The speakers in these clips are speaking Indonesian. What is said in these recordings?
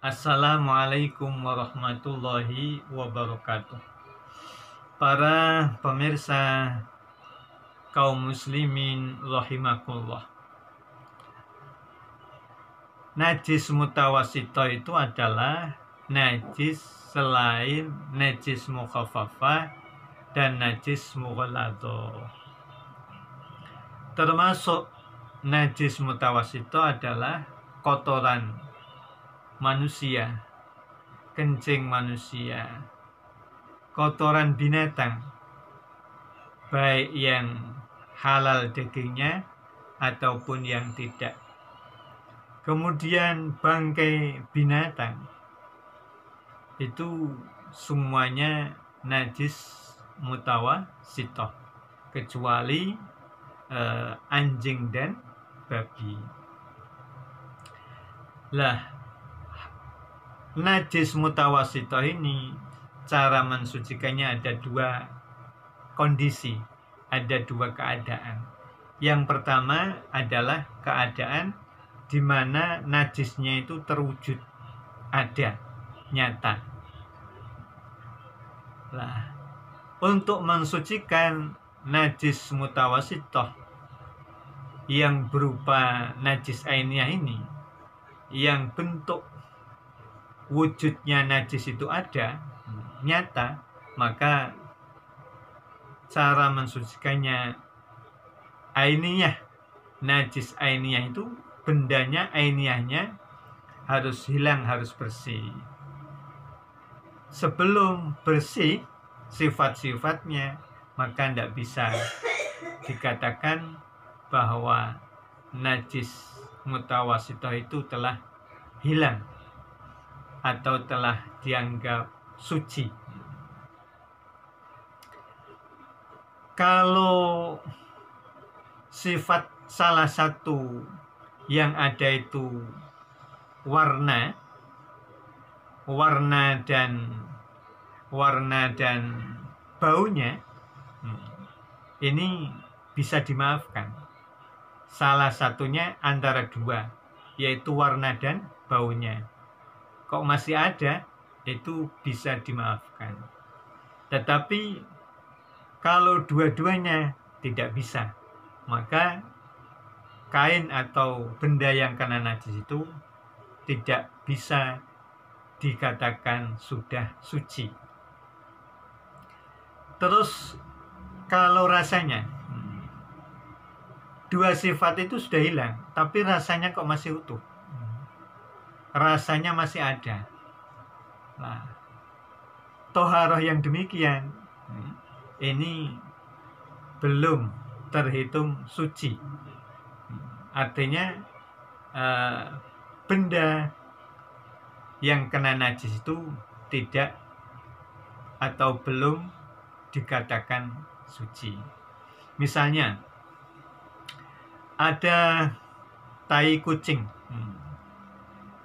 Assalamualaikum warahmatullahi wabarakatuh. Para pemirsa kaum muslimin rahimakumullah. Najis mutawasito itu adalah najis selain najis mukhaffafah dan najis mughalladhah. Termasuk najis mutawasito adalah kotoran manusia, kencing manusia, kotoran binatang, baik yang halal dagingnya ataupun yang tidak. Kemudian bangkai binatang itu semuanya najis mutawasito, kecuali anjing dan babi. Lah, najis mutawasito ini cara mensucikannya ada dua kondisi, ada dua keadaan. Yang pertama adalah keadaan di mana najisnya itu terwujud, ada, nyata. Nah, untuk mensucikan najis mutawasito yang berupa najis ainiyah ini, yang bentuk wujudnya najis itu ada, nyata, maka cara mensucikannya ainiyah, najis ainiyah itu bendanya, ainiyahnya harus hilang, harus bersih. Sebelum bersih sifat-sifatnya, maka tidak bisa dikatakan bahwa najis mutawasito itu telah hilang atau telah dianggap suci. Kalau sifat salah satu yang ada itu warna dan baunya, ini bisa dimaafkan. Salah satunya antara dua, yaitu warna dan baunya. Kok masih ada, itu bisa dimaafkan. Tetapi kalau dua-duanya tidak bisa, maka kain atau benda yang kena najis itu tidak bisa dikatakan sudah suci. Terus kalau rasanya, dua sifat itu sudah hilang, tapi rasanya kok masih utuh, rasanya masih ada. Nah, toharoh yang demikian ini belum terhitung suci. Artinya benda yang kena najis itu tidak atau belum dikatakan suci. Misalnya ada tai kucing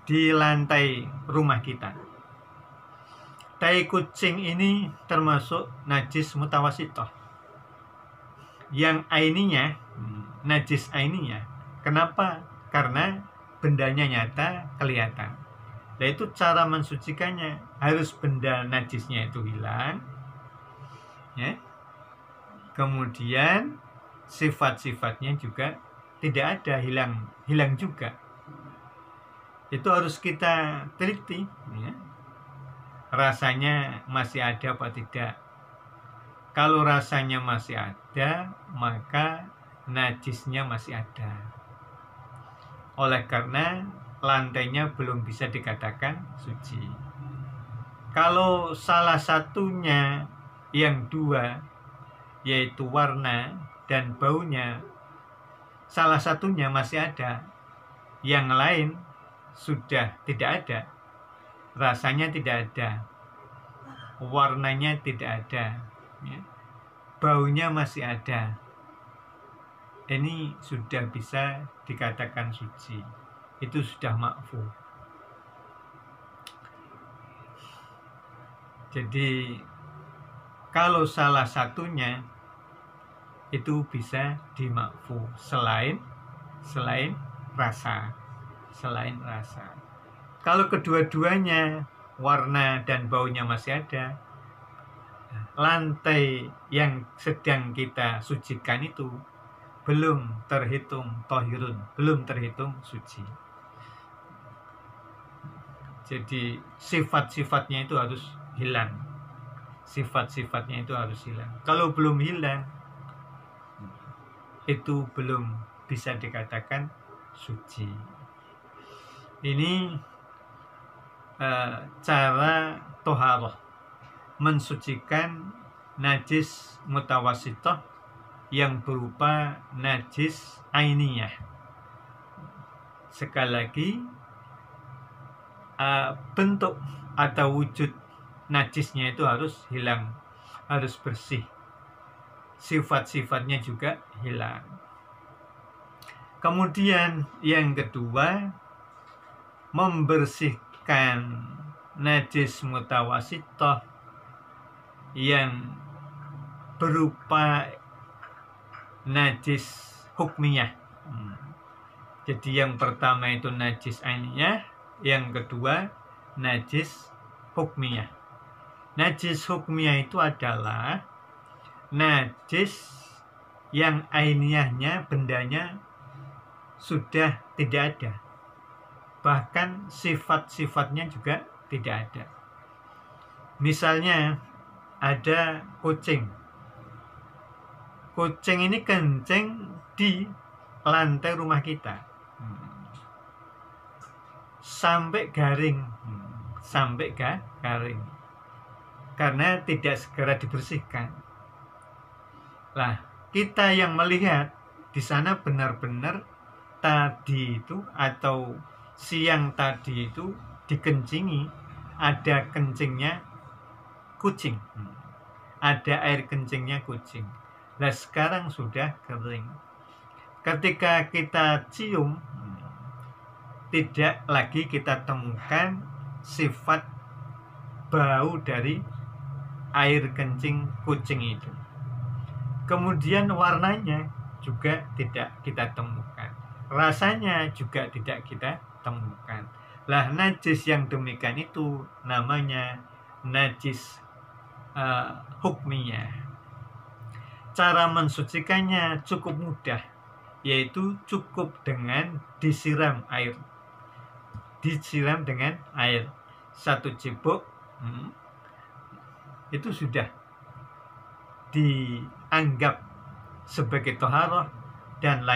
di lantai rumah kita. Tai kucing ini termasuk najis mutawasito, yang aininya, najis aininya. Kenapa? Karena bendanya nyata, kelihatan. Nah, itu cara mensucikannya, harus benda najisnya itu hilang, ya. Kemudian sifat-sifatnya juga tidak ada, hilang juga. Itu harus kita teliti, ya. Rasanya masih ada apa tidak. Kalau rasanya masih ada, maka najisnya masih ada. Oleh karena lantainya belum bisa dikatakan suci. Kalau salah satunya yang dua, yaitu warna dan baunya, salah satunya masih ada, yang lain sudah tidak ada, rasanya tidak ada, warnanya tidak ada, ya. Baunya masih ada, ini sudah bisa dikatakan suci, itu sudah makfu. Jadi kalau salah satunya itu bisa dimakfu selain rasa. Kalau kedua-duanya warna dan baunya masih ada, lantai yang sedang kita sucikan itu belum terhitung tohirun, belum terhitung suci. Jadi sifat-sifatnya itu harus hilang. Sifat-sifatnya itu harus hilang. Kalau belum hilang, itu belum bisa dikatakan suci. Ini cara toharoh mensucikan najis mutawasitoh yang berupa najis ainiyah. Sekali lagi, bentuk atau wujud najisnya itu harus hilang, harus bersih. Sifat-sifatnya juga hilang. Kemudian yang kedua, membersihkan najis mutawasitoh yang berupa najis hukmiyah. Jadi yang pertama itu najis ainiyah, yang kedua najis hukmiyah. Najis hukmiyah itu adalah najis yang ainiyahnya, bendanya sudah tidak ada, bahkan sifat-sifatnya juga tidak ada. Misalnya ada kucing. Kucing ini kencing di lantai rumah kita sampai garing, garing karena tidak segera dibersihkan. Lah, kita yang melihat di sana benar-benar tadi itu atau siang tadi itu dikencingi, ada kencingnya kucing, ada air kencingnya kucing. Nah, sekarang sudah kering. Ketika kita cium, tidak lagi kita temukan sifat bau dari air kencing kucing itu. Kemudian warnanya juga tidak kita temukan, rasanya juga tidak kita temukan. Lah, najis yang demikian itu namanya najis hukmiyah. Cara mensucikannya cukup mudah, yaitu cukup dengan disiram air. Disiram dengan air 1 cibuk, itu sudah dianggap sebagai toharoh, dan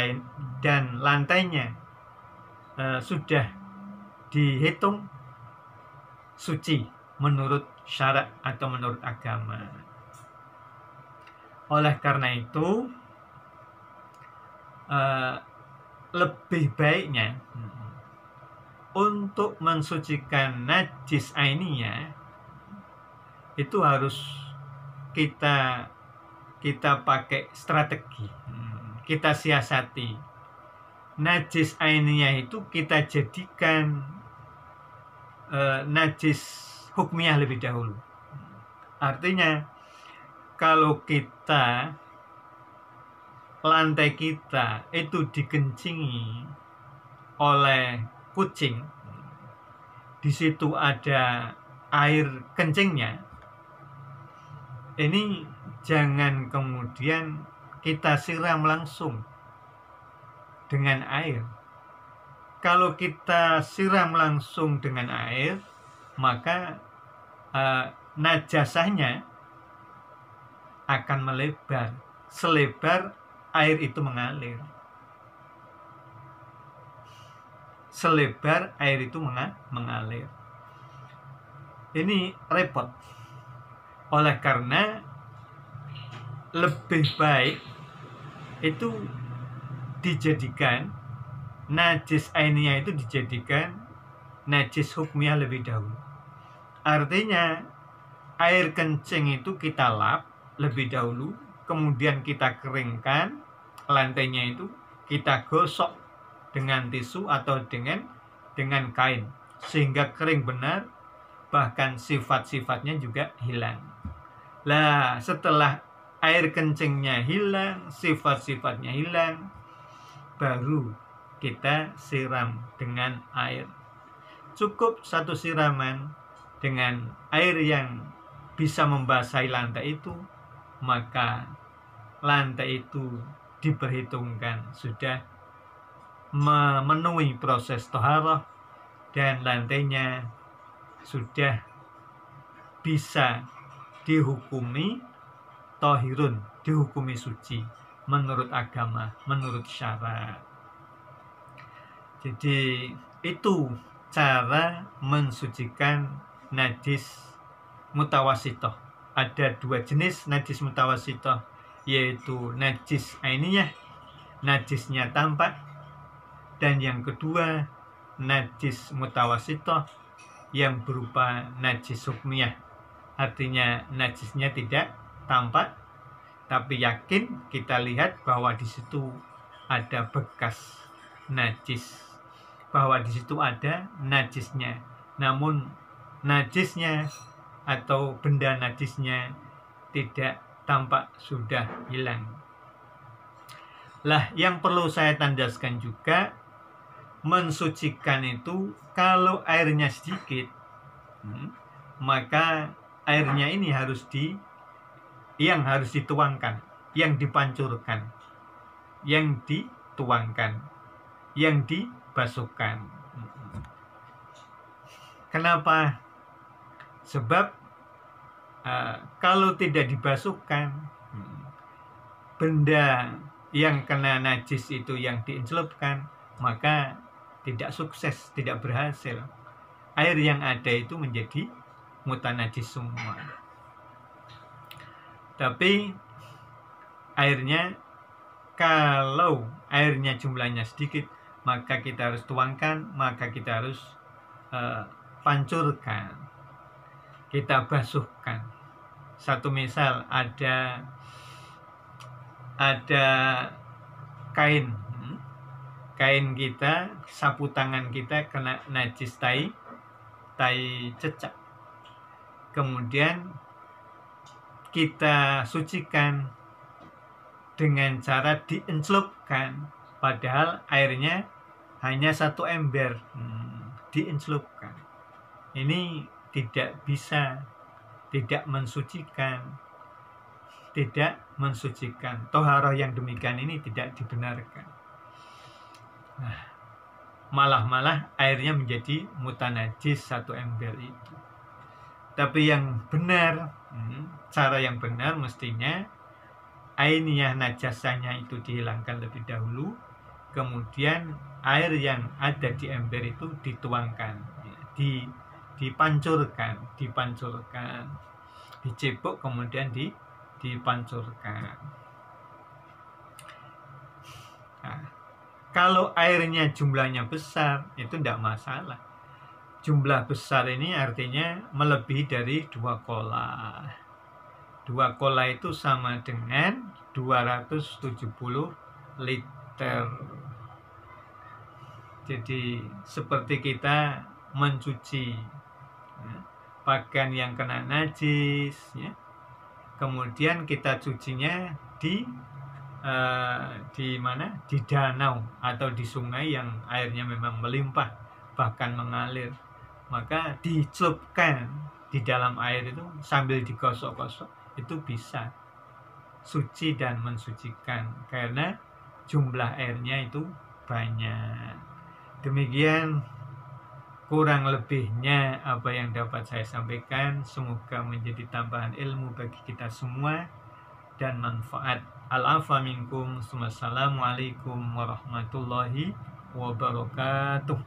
lantainya sudah dihitung suci menurut syarat atau menurut agama. Oleh karena itu, lebih baiknya untuk mensucikan najis ainiyah itu harus kita pakai strategi, kita siasati. Najis ainiyah itu kita jadikan najis hukmiyah lebih dahulu. Artinya, kalau lantai kita itu dikencingi oleh kucing, di situ ada air kencingnya, ini jangan kemudian kita siram langsung dengan air. Kalau kita siram langsung dengan air, maka najasahnya akan melebar selebar air itu mengalir. Selebar air itu mengalir. Ini repot. Oleh karena lebih baik itu dijadikan najis ainiyah itu dijadikan najis hukmiyah lebih dahulu. Artinya air kencing itu kita lap lebih dahulu, kemudian kita keringkan lantainya itu, kita gosok dengan tisu atau dengan kain sehingga kering benar, bahkan sifat-sifatnya juga hilang. Lah, setelah air kencingnya hilang, sifat-sifatnya hilang, baru kita siram dengan air. cukup satu siraman dengan air yang bisa membasahi lantai itu, maka lantai itu diperhitungkan sudah memenuhi proses toharoh dan lantainya sudah bisa dihukumi tohirun, dihukumi suci menurut agama, menurut syarat. Jadi itu cara mensucikan najis mutawasitoh. Ada dua jenis najis mutawasitoh, yaitu najis ainiyah, najisnya tampak, dan yang kedua najis mutawasitoh yang berupa najis hukmiyah, artinya najisnya tidak tampak, tapi yakin kita lihat bahwa di situ ada bekas najis, bahwa di situ ada najisnya, namun najisnya atau benda najisnya tidak tampak, sudah hilang. Lah, yang perlu saya tandaskan juga, mensucikan itu kalau airnya sedikit, maka airnya ini harus dituangkan, yang dipancurkan, yang dituangkan, yang dibasuhkan. Kenapa? Sebab kalau tidak dibasuhkan, benda yang kena najis itu yang diincelupkan, maka tidak sukses, tidak berhasil. Air yang ada itu menjadi mutanajis semua. Tapi airnya, kalau airnya jumlahnya sedikit, maka kita harus tuangkan, maka kita harus pancurkan, kita basuhkan. Satu misal, ada kain kita, sapu tangan kita kena najis tai cecak, kemudian kita sucikan dengan cara diencelupkan, padahal airnya hanya 1 ember, diencelupkan. Ini tidak bisa, tidak mensucikan, toharoh yang demikian ini tidak dibenarkan. Nah, malah airnya menjadi mutanajis 1 ember itu. Tapi yang benar, cara yang benar mestinya ainiyah najasanya itu dihilangkan lebih dahulu, kemudian air yang ada di ember itu dituangkan, dipancurkan, dicebok kemudian dipancurkan. Nah, kalau airnya jumlahnya besar, itu tidak masalah. Jumlah besar ini artinya melebihi dari 2 kola. 2 kola itu sama dengan 270 liter. Jadi seperti kita mencuci pakaian yang kena najis, ya, kemudian kita cucinya di mana? Di danau atau di sungai yang airnya memang melimpah, bahkan mengalir, maka dicelupkan di dalam air itu sambil digosok-gosok, itu bisa suci dan mensucikan karena jumlah airnya itu banyak. Demikian kurang lebihnya apa yang dapat saya sampaikan. Semoga menjadi tambahan ilmu bagi kita semua dan manfaat. Al-afa minkum. Wassalamualaikum warahmatullahi wabarakatuh.